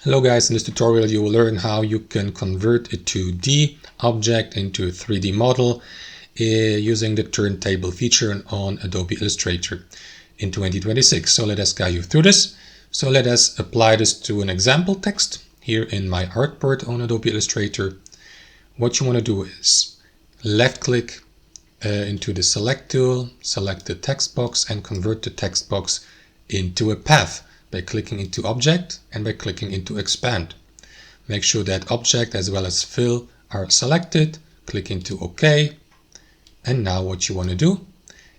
Hello guys, in this tutorial you will learn how you can convert a 2D object into a 3D model using the Turntable feature on Adobe Illustrator in 2026. So let us guide you through this. So let us apply this to an example text here in my artboard on Adobe Illustrator. What you want to do is left click into the select tool, select the text box and convert the text box into a path by clicking into object and by clicking into expand. Make sure that object as well as fill are selected, click into OK. And now what you want to do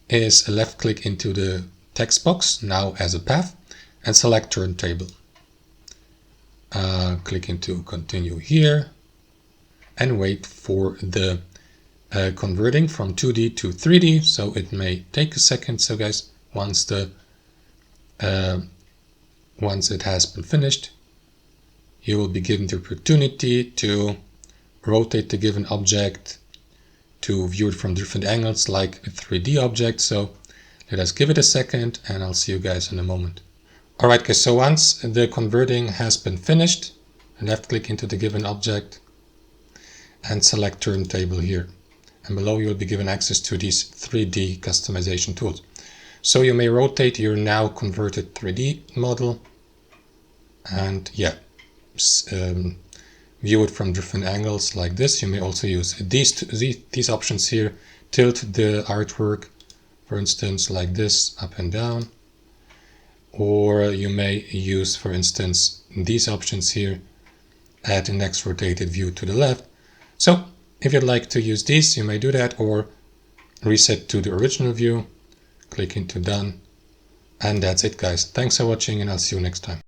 is left click into the text box now as a path and select Turntable. Click into continue here and wait for the converting from 2D to 3D. So it may take a second. So guys, once it has been finished, you will be given the opportunity to rotate the given object, to view it from different angles like a 3D object. So let us give it a second and I'll see you guys in a moment. Alright guys, so once the converting has been finished, left click into the given object and select Turntable here. And below you'll be given access to these 3D customization tools. So you may rotate your now converted 3D model and view it from different angles like this. You may also use these options here, tilt the artwork, for instance, like this, up and down. Or you may use, for instance, these options here, add the next rotated view to the left. So if you'd like to use these, you may do that, or reset to the original view, click into done. And that's it guys. Thanks for watching and I'll see you next time.